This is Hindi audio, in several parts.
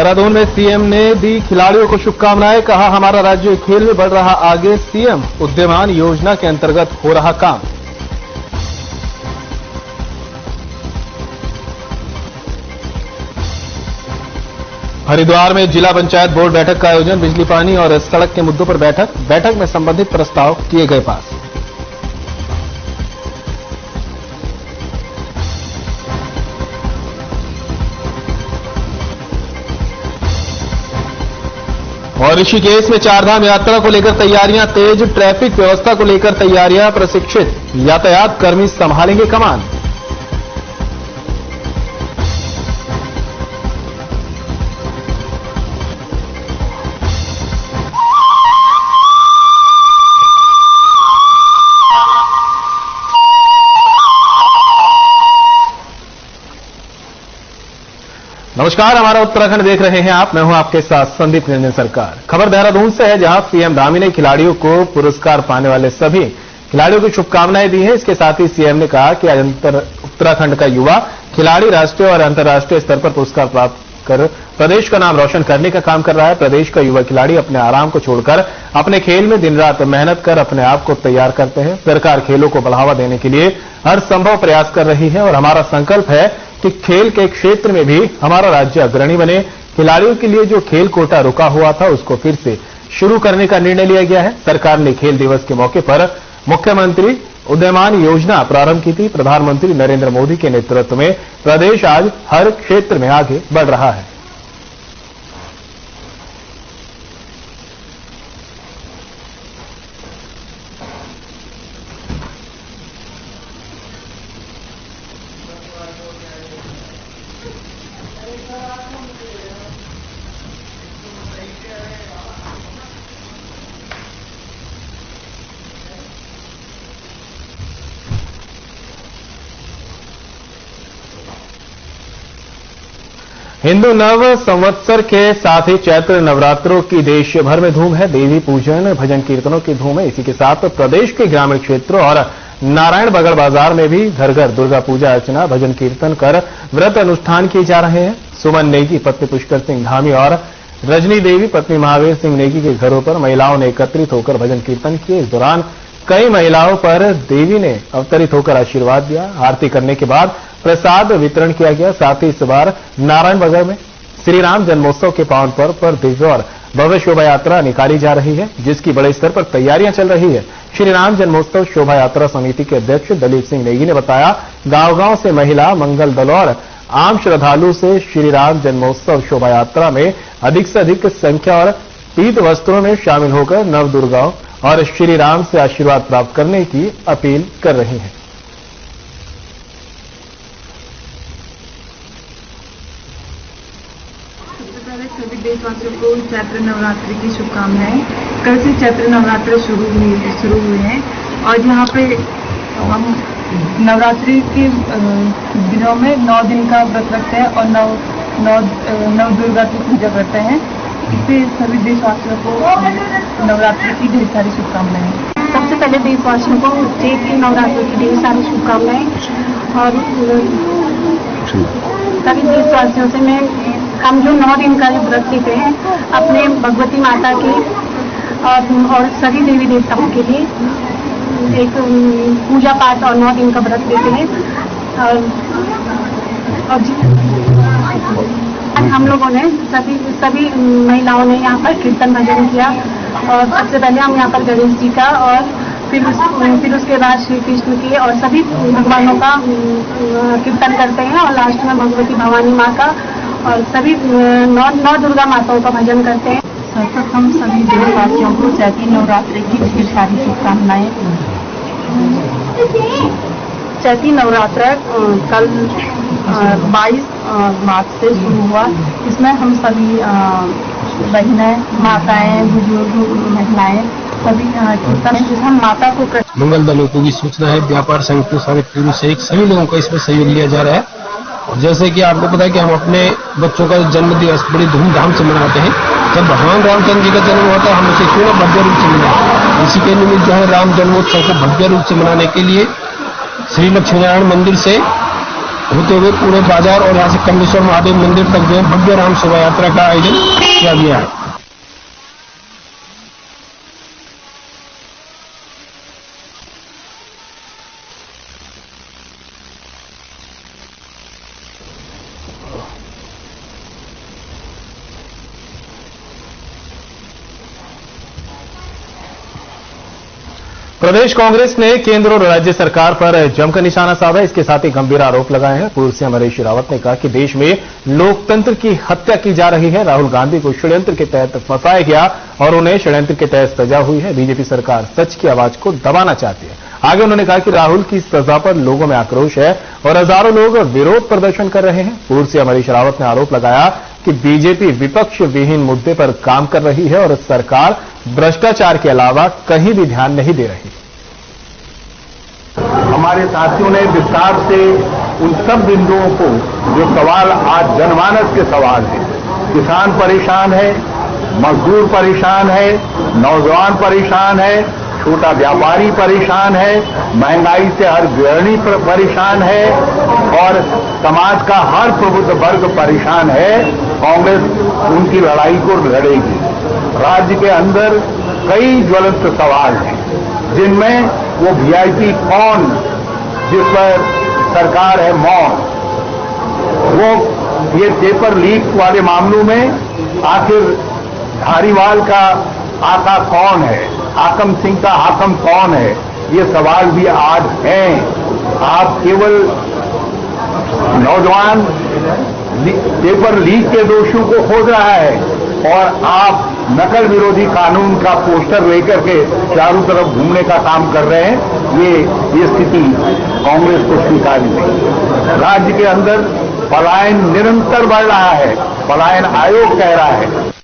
देहरादून में सीएम ने दी खिलाड़ियों को शुभकामनाएं, कहा हमारा राज्य खेल में बढ़ रहा आगे, सीएम उद्यमान योजना के अंतर्गत हो रहा काम। हरिद्वार में जिला पंचायत बोर्ड बैठक का आयोजन, बिजली पानी और सड़क के मुद्दों पर बैठक में संबंधित प्रस्ताव किए गए पास। और ऋषिकेश में चारधाम यात्रा को लेकर तैयारियां तेज, ट्रैफिक व्यवस्था को लेकर तैयारियां, प्रशिक्षित यातायात कर्मी संभालेंगे कमान। नमस्कार, हमारा उत्तराखंड देख रहे हैं आप। मैं हूं आपके साथ संदीप निरंजन सरकार। खबर देहरादून से है, जहां सीएम धामी ने खिलाड़ियों को पुरस्कार पाने वाले सभी खिलाड़ियों को शुभकामनाएं दी हैं। इसके साथ ही सीएम ने कहा कि उत्तराखंड का युवा खिलाड़ी राष्ट्रीय और अंतर्राष्ट्रीय स्तर पर पुरस्कार प्राप्त कर प्रदेश का नाम रोशन करने का काम कर रहा है। प्रदेश का युवा खिलाड़ी अपने आराम को छोड़कर अपने खेल में दिन रात मेहनत कर अपने आप को तैयार करते हैं। सरकार खेलों को बढ़ावा देने के लिए हर संभव प्रयास कर रही है और हमारा संकल्प है कि खेल के क्षेत्र में भी हमारा राज्य अग्रणी बने। खिलाड़ियों के लिए जो खेल कोटा रुका हुआ था, उसको फिर से शुरू करने का निर्णय लिया गया है। सरकार ने खेल दिवस के मौके पर मुख्यमंत्री उद्यमान योजना प्रारंभ की थी। प्रधानमंत्री नरेंद्र मोदी के नेतृत्व में प्रदेश आज हर क्षेत्र में आगे बढ़ रहा है। हिंदू नव संवत्सर के साथ ही चैत्र नवरात्रों की देश भर में धूम है। देवी पूजन, भजन कीर्तनों की धूम है। इसी के साथ प्रदेश के ग्रामीण क्षेत्रों और नारायण बगड़ बाजार में भी घर घर दुर्गा पूजा अर्चना, भजन कीर्तन कर व्रत अनुष्ठान किए जा रहे हैं। सुमन नेगी पत्नी पुष्कर सिंह धामी और रजनी देवी पत्नी महावीर सिंह नेगी के घरों पर महिलाओं ने एकत्रित होकर भजन कीर्तन किए। इस दौरान कई महिलाओं पर देवी ने अवतरित होकर आशीर्वाद दिया। आरती करने के बाद प्रसाद वितरण किया गया। साथ ही इस बार नारायण बगड़ में श्री राम जन्मोत्सव के पावन पर्व पर दिव्य और भव्य शोभा यात्रा निकाली जा रही है, जिसकी बड़े स्तर पर तैयारियां चल रही है। श्री राम जन्मोत्सव शोभा यात्रा समिति के अध्यक्ष दलीप सिंह नेगी ने बताया, गांव-गांव से महिला, मंगल दल और आम श्रद्धालु से श्री राम जन्मोत्सव शोभा यात्रा में अधिक से अधिक संख्या और पीत वस्त्रों में शामिल होकर नव दुर्गाओं और श्री राम से आशीर्वाद प्राप्त करने की अपील कर रही हैं। सभी देशवासियों को चैत्र नवरात्रि की शुभकामनाएं। कल से चैत्र नवरात्र शुरू हुए हैं और यहाँ पे हम नवरात्रि के दिनों में 9 दिन का व्रत रखते हैं और नव दुर्गा की पूजा करते हैं। इससे सभी देशवासियों को नवरात्रि की ढेर सारी शुभकामनाएं। सबसे पहले देशवासियों को चैत्र की नवरात्रि की ढेर सारी शुभकामनाएं और सभी देशवासियों से हम जो 9 दिन का व्रत लेते हैं अपने भगवती माता की और सभी देवी देवताओं के लिए एक पूजा पाठ और 9 दिन का व्रत लेते हैं। और हम लोगों ने सभी महिलाओं ने यहाँ पर कीर्तन भजन किया और सबसे पहले हम यहाँ पर गणेश जी का और फिर उसके बाद श्री कृष्ण की और सभी भगवानों का कीर्तन करते हैं और लास्ट में भगवती भवानी माँ का और सभी 9 दुर्गा माताओं का भजन करते हैं। सतत हम सभी देशवासियों को चैती नवरात्रि की ढेर सारी शुभकामनाएं। चैती नवरात्र कल 22 मार्च से शुरू हुआ। इसमें हम सभी बहनें, माताएं, बुजुर्ग, महिलाएं सभी कीर्तन हम माता को मंगल दलों को भी सूचना है। व्यापार संघ के सारे पुरुष सभी लोगों का इसमें सहयोग लिया जा रहा है। जैसे कि आपको पता है कि हम अपने बच्चों का जन्म दिवस बड़ी धूमधाम से मनाते हैं। जब भगवान रामचंद्र जी का जन्म होता है हम उसे क्यों ना भव्य रूप से मनाएं। इसी के निमित्त जो है राम जन्मोत्सव को भव्य रूप से मनाने के लिए श्री लक्ष्मीनारायण मंदिर से होते हुए पूरे बाजार और यहाँ से कमलेश्वर महादेव मंदिर तक जो है भव्य राम शोभा यात्रा का आयोजन किया गया है। प्रदेश कांग्रेस ने केंद्र और राज्य सरकार पर जमकर निशाना साधा। इसके साथ ही गंभीर आरोप लगाए हैं। पूर्व सीएम हरीश रावत ने कहा कि देश में लोकतंत्र की हत्या की जा रही है। राहुल गांधी को षड्यंत्र के तहत फंसाया गया और उन्हें षड्यंत्र के तहत सजा हुई है। बीजेपी सरकार सच की आवाज को दबाना चाहती है। आगे उन्होंने कहा कि राहुल की सजा पर लोगों में आक्रोश है और हजारों लोग विरोध प्रदर्शन कर रहे हैं। पूर्व सीएम हरीश रावत ने आरोप लगाया कि बीजेपी विपक्ष विहीन मुद्दे पर काम कर रही है और सरकार भ्रष्टाचार के अलावा कहीं भी ध्यान नहीं दे रही। हमारे साथियों ने विस्तार से उन सब बिंदुओं को, जो सवाल आज जनमानस के सवाल हैं, किसान परेशान है, मजदूर परेशान है, नौजवान परेशान है, छोटा व्यापारी परेशान है, महंगाई से हर गृहिणी परेशान है और समाज का हर प्रबुद्ध वर्ग परेशान है। कांग्रेस उनकी लड़ाई को लड़ेगी। राज्य के अंदर कई ज्वलंत सवाल हैं, जिनमें वो वीआईपी कौन, जिस पर सरकार है मौन, वो ये पेपर लीक वाले मामलों में आखिर धारीवाल का आका कौन है, हाकम सिंह का हाकम कौन है, ये सवाल भी आज हैं। आप केवल नौजवान पेपर लीक के दोषियों को खोज रहा है और आप नकल विरोधी कानून का पोस्टर लेकर के चारों तरफ घूमने का काम कर रहे हैं। ये स्थिति कांग्रेस को स्वीकार्य नहीं। राज्य के अंदर पलायन निरंतर बढ़ रहा है। पलायन आयोग कह रहा है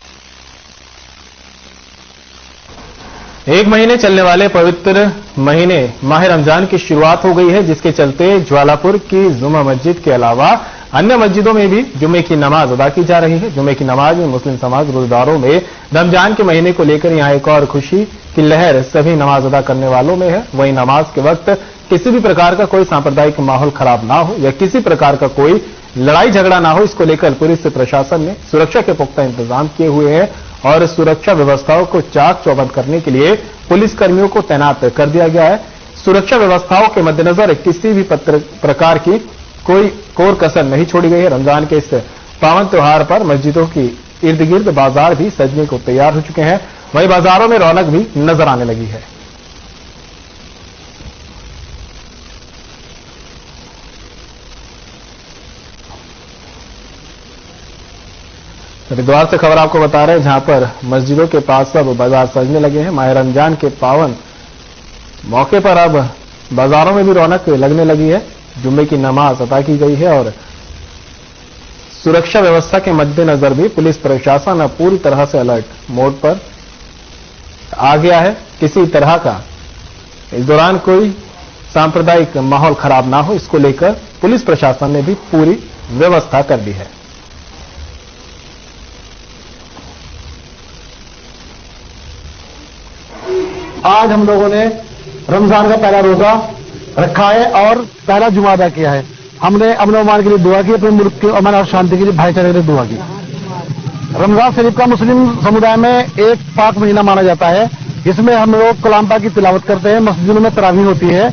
एक महीने चलने वाले पवित्र महीने माह रमजान की शुरुआत हो गई है, जिसके चलते ज्वालापुर की जुमा मस्जिद के अलावा अन्य मस्जिदों में भी जुमे की नमाज अदा की जा रही है। जुमे की नमाज में मुस्लिम समाज रोजेदारों में रमजान के महीने को लेकर यहां एक और खुशी की लहर सभी नमाज अदा करने वालों में है। वहीं नमाज के वक्त किसी भी प्रकार का कोई सांप्रदायिक माहौल खराब ना हो या किसी प्रकार का कोई लड़ाई झगड़ा ना हो, इसको लेकर पुलिस प्रशासन ने सुरक्षा के पुख्ता इंतजाम किए हुए हैं और सुरक्षा व्यवस्थाओं को चाक चौबंद करने के लिए पुलिस कर्मियों को तैनात कर दिया गया है। सुरक्षा व्यवस्थाओं के मद्देनजर किसी भी प्रकार की कोई कोर कसर नहीं छोड़ी गई है। रमजान के इस पावन त्योहार पर मस्जिदों की इर्द गिर्द बाजार भी सजने को तैयार हो चुके हैं। वहीं बाजारों में रौनक भी नजर आने लगी है। हरिद्वार से खबर आपको बता रहे हैं, जहां पर मस्जिदों के पास अब बाजार सजने लगे हैं। माह रमजान के पावन मौके पर अब बाजारों में भी रौनक लगने लगी है। जुम्मे की नमाज अदा की गई है और सुरक्षा व्यवस्था के मद्देनजर भी पुलिस प्रशासन अब पूरी तरह से अलर्ट मोड पर आ गया है। किसी तरह का इस दौरान कोई सांप्रदायिक माहौल खराब ना हो, इसको लेकर पुलिस प्रशासन ने भी पूरी व्यवस्था कर दी है। आज हम लोगों ने रमजान का पहला रोजा रखा है और पहला जुमा अदा किया है। हमने अमन अमान के लिए दुआ की, अपने मुल्क के अमन और शांति के लिए, भाईचारे के लिए दुआ की। रमजान शरीफ का मुस्लिम समुदाय में एक पाक महीना माना जाता है। इसमें हम लोग कलाम पाक की तिलावत करते हैं, मस्जिदों में तरावी होती है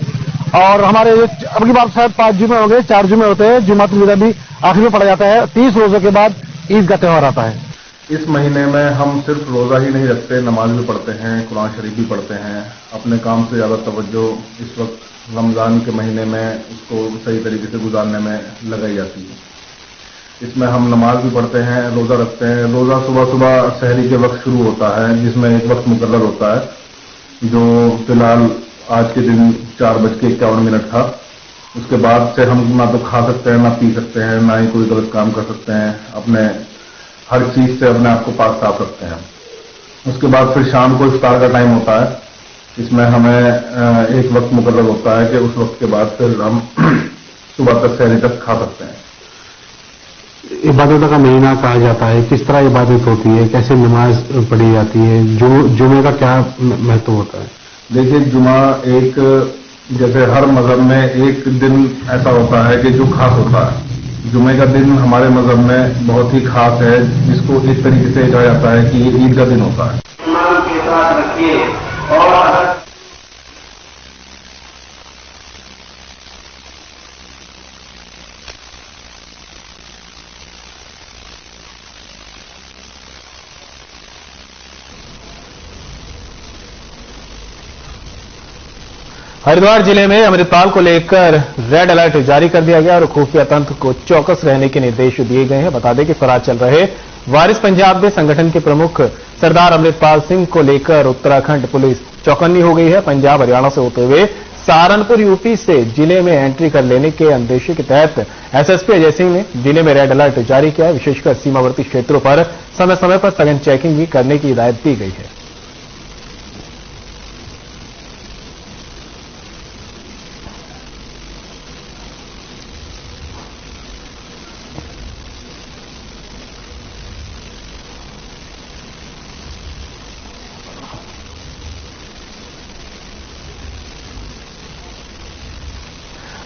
और हमारे अब की बात शायद 5 जुमे हो गए, 4 जुमे होते हैं। जुमातुल विदा भी आखिर में पड़ा जाता है। 30 रोजों के बाद ईद का त्यौहार आता है। इस महीने में हम सिर्फ रोजा ही नहीं रखते, नमाज भी पढ़ते हैं, कुरान शरीफ भी पढ़ते हैं। अपने काम से ज्यादा तवज्जो इस वक्त रमजान के महीने में उसको सही तरीके से गुजारने में लगाई जाती है। इसमें हम नमाज भी पढ़ते हैं, रोजा रखते हैं। रोजा सुबह सुबह सहरी के वक्त शुरू होता है, जिसमें एक वक्त मुकर्रर होता है, जो फिलहाल आज के दिन 4:51 था। उसके बाद से हम ना तो खा सकते हैं, ना पी सकते हैं, ना ही कोई गलत काम कर सकते हैं। अपने हर चीज से अपने आप को पाक साफ रखते हैं। उसके बाद फिर शाम को इफ्तार का टाइम होता है। इसमें हमें एक वक्त मुकर्रर होता है कि उस वक्त के बाद फिर हम सुबह तक सहरी तक खा सकते हैं। इबादतों का महीना कहा जाता है, किस तरह इबादत होती है, कैसे नमाज पढ़ी जाती है, जुमे का क्या महत्व होता है? देखिए, जुमा एक जैसे हर मजहब में एक दिन ऐसा होता है कि जो खास होता है। जुमे का दिन हमारे मजहब में बहुत ही खास है, जिसको इस तरीके से कहा जाता है कि ये ईद का दिन होता है। हरिद्वार जिले में अमृतपाल को लेकर रेड अलर्ट जारी कर दिया गया और खुफिया तंत्र को चौकस रहने के निर्देश दिए गए हैं। बता दें कि फरार चल रहे वारिस पंजाब में संगठन के प्रमुख सरदार अमृतपाल सिंह को लेकर उत्तराखंड पुलिस चौकन्नी हो गई है। पंजाब हरियाणा से होते हुए सहारनपुर यूपी से जिले में एंट्री कर लेने के अंदेशे के तहत एसएसपी अजय सिंह ने जिले में रेड अलर्ट जारी किया है। विशेषकर सीमावर्ती क्षेत्रों पर समय समय पर सघन चेकिंग भी करने की हिदायत दी गई है।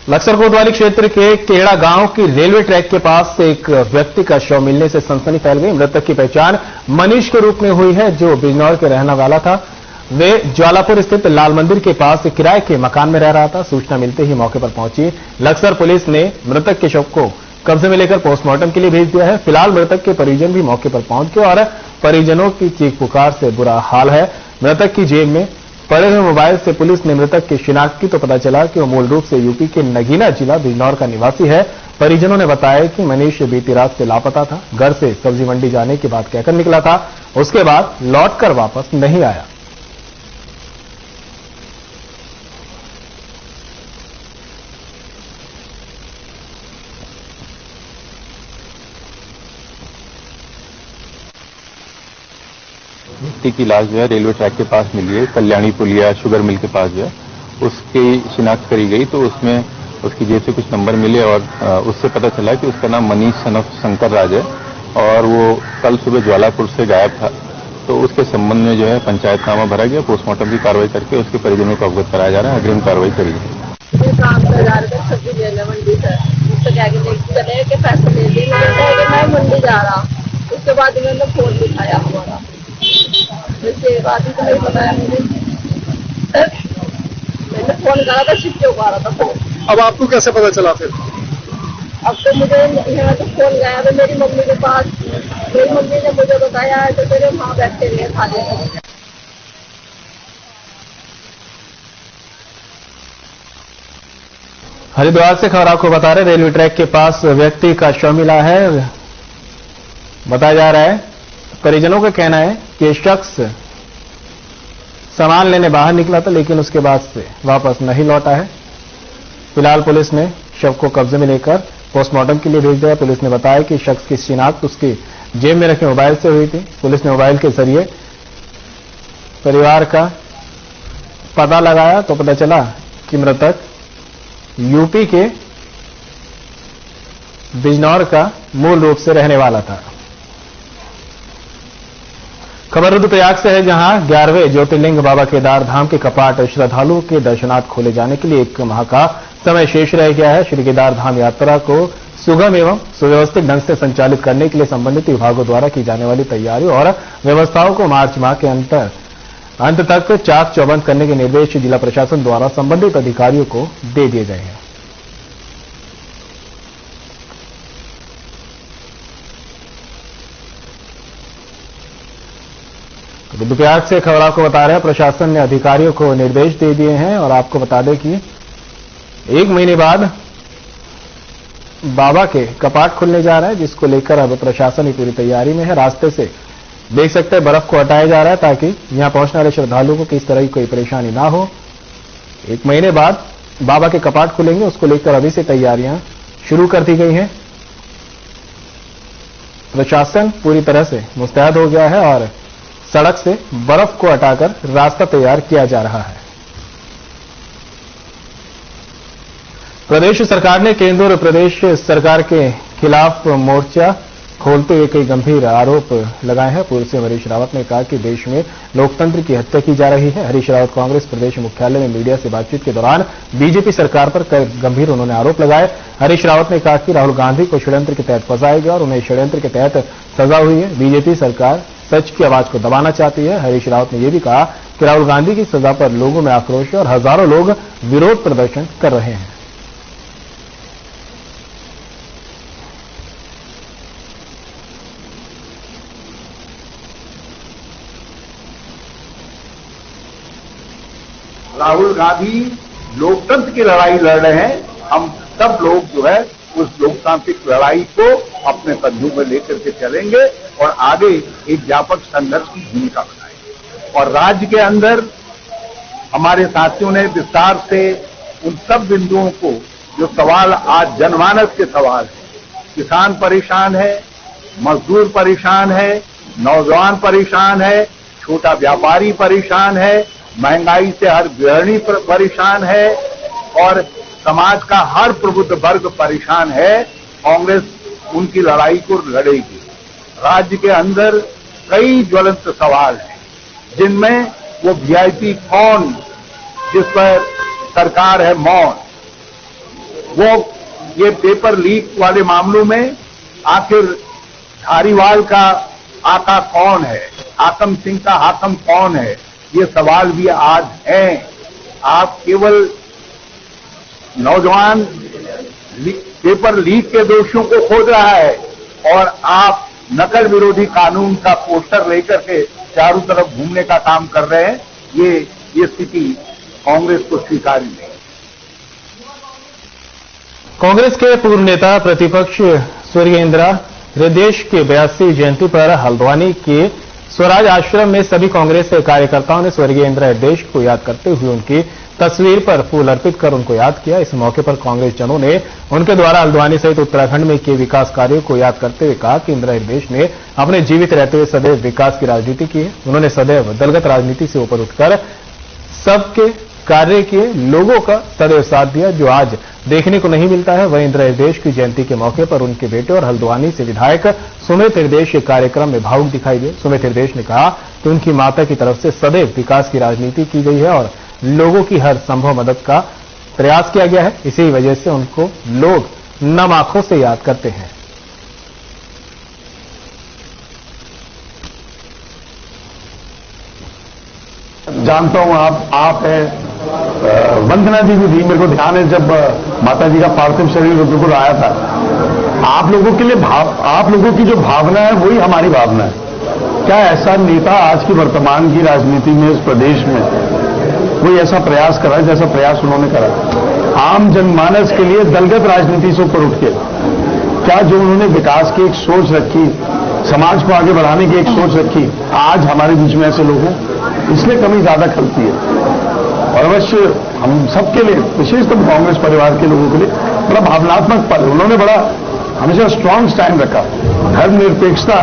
लक्सर कोतवाली क्षेत्र के केड़ा गांव की रेलवे ट्रैक के पास एक व्यक्ति का शव मिलने से सनसनी फैल गई। मृतक की पहचान मनीष के रूप में हुई है, जो बिजनौर के रहने वाला था। वे ज्वालापुर स्थित लाल मंदिर के पास किराए के मकान में रह रहा था। सूचना मिलते ही मौके पर पहुंची लक्सर पुलिस ने मृतक के शव को कब्जे में लेकर पोस्टमार्टम के लिए भेज दिया है। फिलहाल मृतक के परिजन भी मौके पर पहुंच गए और परिजनों की चीख पुकार से बुरा हाल है। मृतक की जेब में पड़े हुए मोबाइल से पुलिस ने मृतक की शिनाख्त की तो पता चला कि वो मूल रूप से यूपी के नगीना जिला बिजनौर का निवासी है। परिजनों ने बताया कि मनीष बीती रात से लापता था। घर से सब्जी मंडी जाने की बात कहकर निकला था, उसके बाद लौटकर वापस नहीं आया। व्यक्ति की लाश जो है रेलवे ट्रैक के पास मिली है, कल्याणी पुलिया शुगर मिल के पास जो है उसकी शिनाख्त करी गई तो उसमें उसकी जेब से कुछ नंबर मिले और उससे पता चला कि उसका नाम मनीष सन ऑफ शंकर राज है और वो कल सुबह ज्वालापुर से गायब था। तो उसके संबंध में जो है पंचायतनामा भरा गया, पोस्टमार्टम की कार्रवाई करके उसके परिजनों को अवगत कराया जा रहा है। अग्रिम कार्रवाई करी गई। मंडी जा रहा, उसके बाद उन्होंने फोन दिखाया हमारा, उसके बाद ही तो नहीं बताया मैंने फोन करा था, शिफ्ट आ रहा था फोन। अब आपको कैसे पता चला फिर? अब तो मुझे यहाँ तो फोन गया था मेरी मम्मी के पास, मेरी मम्मी ने मुझे बताया है तो मेरे वहाँ बैठे हुए खाने में। हरिद्वार से खबर आपको बता रहे, रेलवे ट्रैक के पास व्यक्ति का शव मिला है। बताया जा रहा है, परिजनों का कहना है कि शख्स सामान लेने बाहर निकला था लेकिन उसके बाद से वापस नहीं लौटा है। फिलहाल पुलिस ने शव को कब्जे में लेकर पोस्टमार्टम के लिए भेज दिया। पुलिस ने बताया कि शख्स की शिनाख्त उसके जेब में रखे मोबाइल से हुई थी। पुलिस ने मोबाइल के जरिए परिवार का पता लगाया तो पता चला कि मृतक यूपी के बिजनौर का मूल रूप से रहने वाला था। खबर रुद्रप्रयाग से है, जहां 11वें ज्योतिर्लिंग बाबा केदार धाम के कपाट श्रद्धालुओं के दर्शनार्थ खोले जाने के लिए 1 माह का समय शेष रह गया है। श्री केदार धाम यात्रा को सुगम एवं सुव्यवस्थित ढंग से संचालित करने के लिए संबंधित विभागों द्वारा की जाने वाली तैयारियों और व्यवस्थाओं को मार्च माह के अंत तक चाक चौबंद करने के निर्देश जिला प्रशासन द्वारा संबंधित अधिकारियों को दे दिए गए हैं। रुद्रप्रयाग से खबर आपको बता रहे हैं, प्रशासन ने अधिकारियों को निर्देश दे दिए हैं और आपको बता दें कि 1 महीने बाद बाबा के कपाट खुलने जा रहा है, जिसको लेकर अब प्रशासन ही पूरी तैयारी में है। रास्ते से देख सकते हैं बर्फ को हटाया जा रहा है ताकि यहां पहुंचने वाले श्रद्धालुओं को किस तरह की कोई परेशानी ना हो। 1 महीने बाद बाबा के कपाट खुलेंगे, उसको लेकर अभी से तैयारियां शुरू कर दी गई हैं। प्रशासन पूरी तरह से मुस्तैद हो गया है और सड़क से बर्फ को हटाकर रास्ता तैयार किया जा रहा है। प्रदेश सरकार ने केंद्र और प्रदेश सरकार के खिलाफ मोर्चा खोलते हुए कई गंभीर आरोप लगाए हैं। पूर्व सीएम हरीश रावत ने कहा कि देश में लोकतंत्र की हत्या की जा रही है। हरीश रावत कांग्रेस प्रदेश मुख्यालय में मीडिया से बातचीत के दौरान बीजेपी सरकार पर कई गंभीर उन्होंने आरोप लगाए। हरीश रावत ने कहा कि राहुल गांधी को षड्यंत्र के तहत फंसाया गया और उन्हें षड्यंत्र के तहत सजा हुई है। बीजेपी सरकार सच की आवाज को दबाना चाहती है। हरीश रावत ने यह भी कहा कि राहुल गांधी की सजा पर लोगों में आक्रोश है और हजारों लोग विरोध प्रदर्शन कर रहे हैं। राहुल गांधी लोकतंत्र की लड़ाई लड़ रहे हैं। हम सब लोग जो है उस लोकतांत्रिक लड़ाई को अपने कंधों में लेकर के चलेंगे और आगे एक व्यापक संघर्ष की भूमिका बनाएंगे। और राज्य के अंदर हमारे साथियों ने विस्तार से उन सब बिंदुओं को, जो सवाल आज जनमानस के सवाल है, किसान परेशान है, मजदूर परेशान है, नौजवान परेशान है, छोटा व्यापारी परेशान है, महंगाई से हर गृहिणी परेशान है और समाज का हर प्रबुद्ध वर्ग परेशान है। कांग्रेस उनकी लड़ाई को लड़ेगी। राज्य के अंदर कई ज्वलंत सवाल हैं, जिनमें वो वीआईपी कौन, जिस पर सरकार है मौन, वो ये पेपर लीक वाले मामलों में आखिर धारीवाल का आका कौन है, हाकम सिंह का हाकम कौन है, ये सवाल भी आज हैं। आप केवल नौजवान पेपर लीक के दोषियों को खोज रहा है और आप नकल विरोधी कानून का पोस्टर लेकर के चारों तरफ घूमने का काम कर रहे हैं। ये स्थिति कांग्रेस को स्वीकार्य नहीं। कांग्रेस के पूर्व नेता प्रतिपक्ष स्वर्गीय इंदिरा हृदय की 82वीं जयंती पर हल्द्वानी के स्वराज आश्रम में सभी कांग्रेस के कार्यकर्ताओं ने स्वर्गीय इंदिरा हृदय को याद करते हुए उनकी तस्वीर पर फूल अर्पित कर उनको याद किया। इस मौके पर कांग्रेस जनों ने उनके द्वारा हल्द्वानी सहित उत्तराखंड में किए विकास कार्यों को याद करते हुए कहा कि इंदिरा हृदय ने अपने जीवित रहते हुए सदैव विकास की राजनीति की है। उन्होंने सदैव दलगत राजनीति से ऊपर उठकर सबके कार्य किए, लोगों का सदैव साथ दिया, जो आज देखने को नहीं मिलता है। वहीं इंदिरा हृदय की जयंती के मौके पर उनके बेटे और हल्द्वानी से विधायक सुमित हृदय के कार्यक्रम में भावुक दिखाई दिए। सुमित हृदय ने कहा कि उनकी माता की तरफ से सदैव विकास की राजनीति की गई है और लोगों की हर संभव मदद का प्रयास किया गया है। इसी वजह से उनको लोग नम आंखों से याद करते हैं। जानता हूं आप है, वंदना जी भी थी। मेरे को ध्यान है जब माता जी का पार्थिव शरीर रुद्रपुर आया था, आप लोगों के लिए आप लोगों की जो भावना है वही हमारी भावना है। क्या ऐसा नेता आज की वर्तमान की राजनीति में इस प्रदेश में कोई ऐसा प्रयास करा जैसा प्रयास उन्होंने करा? आम जनमानस के लिए दलगत राजनीति से ऊपर उठ के क्या जो उन्होंने विकास की एक सोच रखी, समाज को आगे बढ़ाने की एक सोच रखी, आज हमारे बीच में ऐसे लोग हैं, इसलिए कमी ज्यादा खलती है। और अवश्य हम सबके लिए, विशेषतः कांग्रेस परिवार के लोगों के लिए बड़ा भावनात्मक पल, उन्होंने बड़ा हमेशा स्ट्रांग स्टैंड रखा, धर्मनिरपेक्षता।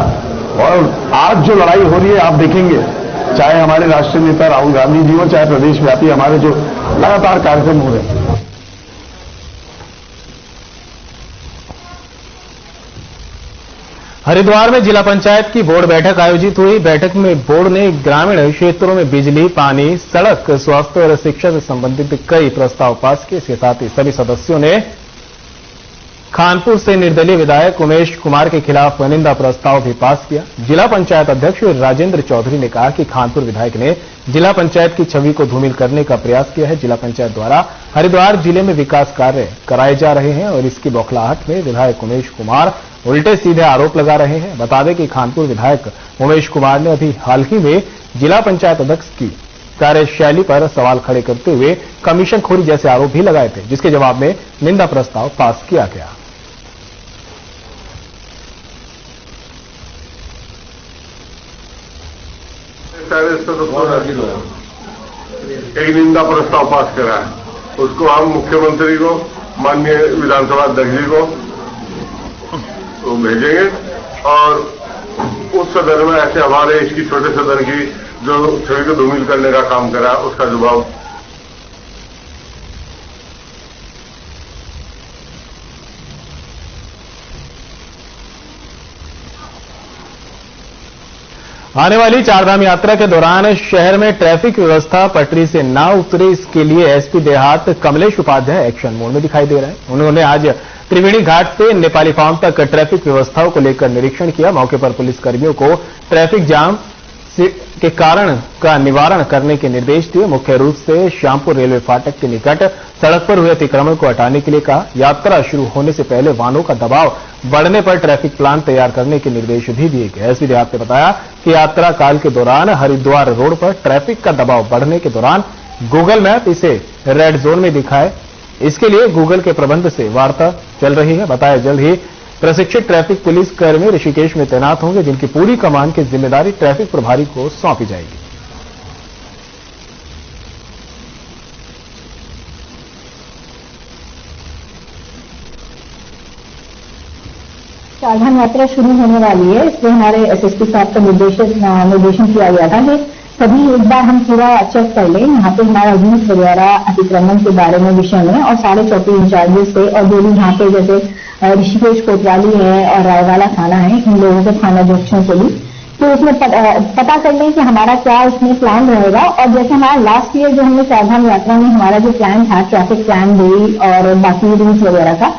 और आज जो लड़ाई हो रही है आप देखेंगे, चाहे हमारे राष्ट्रीय नेता राहुल गांधी जी हो, चाहे प्रदेशव्यापी हमारे जो लगातार कार्यक्रम हो रहे हैं। हरिद्वार में जिला पंचायत की बोर्ड बैठक आयोजित हुई। बैठक में बोर्ड ने ग्रामीण क्षेत्रों में बिजली, पानी, सड़क, स्वास्थ्य और शिक्षा से संबंधित कई प्रस्ताव पास किए। इसके साथ ही सभी सदस्यों ने खानपुर से निर्दलीय विधायक उमेश कुमार के खिलाफ निंदा प्रस्ताव भी पास किया। जिला पंचायत अध्यक्ष राजेंद्र चौधरी ने कहा कि खानपुर विधायक ने जिला पंचायत की छवि को धूमिल करने का प्रयास किया है। जिला पंचायत द्वारा हरिद्वार जिले में विकास कार्य कराए जा रहे हैं और इसकी बौखलाहट में विधायक उमेश कुमार उल्टे सीधे आरोप लगा रहे हैं। बता दें कि खानपुर विधायक उमेश कुमार ने अभी हाल ही में जिला पंचायत अध्यक्ष की कार्यशैली पर सवाल खड़े करते हुए कमीशनखोरी जैसे आरोप भी लगाए थे, जिसके जवाब में निंदा प्रस्ताव पास किया गया। एक निंदा प्रस्ताव पास करा है, उसको हम मुख्यमंत्री को, माननीय विधानसभा अध्यक्ष जी को तो भेजेंगे और उस सदन में ऐसे हमारे इसकी छोटे सदन की जो छवि को धूमिल करने का काम करा उसका जवाब। आने वाली चारधाम यात्रा के दौरान शहर में ट्रैफिक व्यवस्था पटरी से ना उतरे, इसके लिए एसपी देहात कमलेश उपाध्याय एक्शन मोड में दिखाई दे रहे हैं। उन्होंने आज त्रिवेणी घाट से नेपाली फार्म तक ट्रैफिक व्यवस्थाओं को लेकर निरीक्षण किया। मौके पर पुलिसकर्मियों को ट्रैफिक जाम के कारण का निवारण करने के निर्देश दिए। मुख्य रूप से श्यामपुर रेलवे फाटक के निकट सड़क पर हुए अतिक्रमण को हटाने के लिए कहा। यात्रा शुरू होने से पहले वाहनों का दबाव बढ़ने पर ट्रैफिक प्लान तैयार करने के निर्देश भी दिए गए। एसपी देहात ने बताया कि यात्रा काल के दौरान हरिद्वार रोड पर ट्रैफिक का दबाव बढ़ने के दौरान गूगल मैप इसे रेड जोन में दिखाए। इसके लिए गूगल के प्रबंध से वार्ता चल रही है। बताया जल्द ही प्रशिक्षित ट्रैफिक पुलिस कर्मी ऋषिकेश में तैनात होंगे, जिनकी पूरी कमान की जिम्मेदारी ट्रैफिक प्रभारी को सौंपी जाएगी। चारधाम यात्रा शुरू होने वाली है, इसलिए हमारे एसएसपी साहब का निर्देशन किया गया था कि सभी एक बार हम पूरा चेक कर लें यहाँ पे हमारा रूट वगैरह अतिक्रमण के बारे में विषय में, और सारे चौकी इंचार्जेस से और जो भी यहाँ पे जैसे ऋषिकेश कोतवाली है और रायवाला थाना है, इन लोगों के थाना अध्यक्षों को भी, तो उसमें पता कर लें कि हमारा क्या उसमें प्लान रहेगा। और जैसे हमारा लास्ट ईयर जो हमने चारधाम यात्रा में हमारा जो प्लान था, ट्रैफिक प्लान भी और बाकी रूट वगैरह का,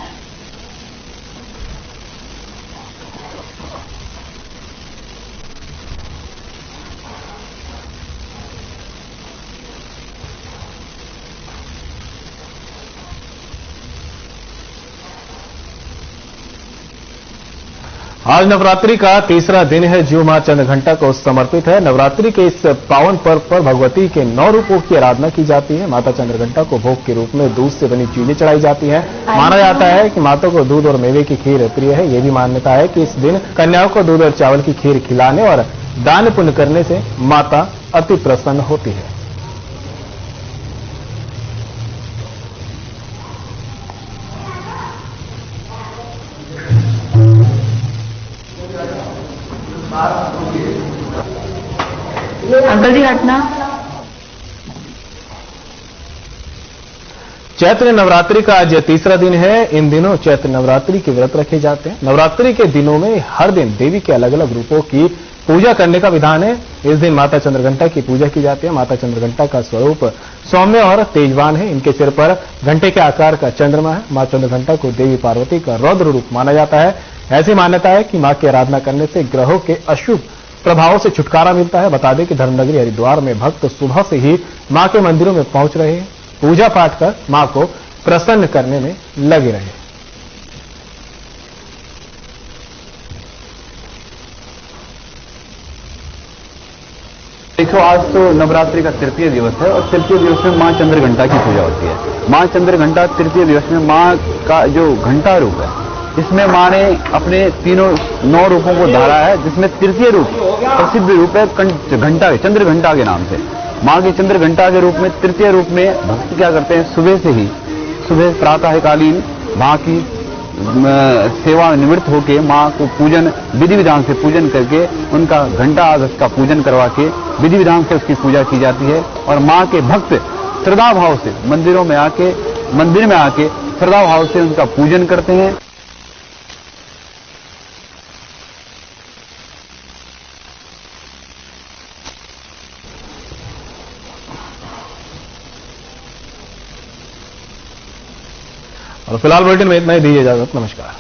आज नवरात्रि का तीसरा दिन है, जो मां चंद्रघंटा को समर्पित है। नवरात्रि के इस पावन पर्व पर भगवती के 9 रूपों की आराधना की जाती है। माता चंद्रघंटा को भोग के रूप में दूध से बनी चीजें चढ़ाई जाती हैं। माना जाता है कि माता को दूध और मेवे की खीर प्रिय है। यह भी मान्यता है कि इस दिन कन्याओं को दूध और चावल की खीर खिलाने और दान पुण्य करने से माता अति प्रसन्न होती है। अंकल जी हटना। चैत्र नवरात्रि का आज तीसरा दिन है। इन दिनों चैत्र नवरात्रि के व्रत रखे जाते हैं। नवरात्रि के दिनों में हर दिन देवी के अलग अलग रूपों की पूजा करने का विधान है। इस दिन माता चंद्रघंटा की पूजा की जाती है। माता चंद्रघंटा का स्वरूप सौम्य और तेजवान है। इनके सिर पर घंटे के आकार का चंद्रमा है। मां चंद्रघंटा को देवी पार्वती का रौद्र रूप माना जाता है। ऐसी मान्यता है कि मां की आराधना करने से ग्रहों के अशुभ प्रभावों से छुटकारा मिलता है। बता दें कि धर्मनगरी हरिद्वार में भक्त सुबह से ही मां के मंदिरों में पहुंच रहे हैं। पूजा पाठ कर मां को प्रसन्न करने में लगे रहे। देखो, आज तो नवरात्रि का तृतीय दिवस है और तृतीय दिवस में मां चंद्रघंटा की पूजा होती है। मां चंद्रघंटा तृतीय दिवस में मां का जो घंटा रूप है, इसमें मां ने अपने 9 रूपों को धारा है, जिसमें तृतीय रूप प्रसिद्ध रूप है घंटा, चंद्रघंटा के नाम से। मां की चंद्रघंटा के रूप में तृतीय रूप में भक्त क्या करते हैं, सुबह प्रातःकालीन मां की सेवा निवृत्त होके मां को पूजन विधि विधान से पूजन करके उनका घंटा आगस का पूजन करवा के विधि विधान से उसकी पूजा की जाती है। और मां के भक्त श्रद्धा भाव से मंदिर में आके श्रद्धा भाव से उनका पूजन करते हैं। और फिलहाल बुलेटिन में इतना ही। दीजिए इजाजत। नमस्कार।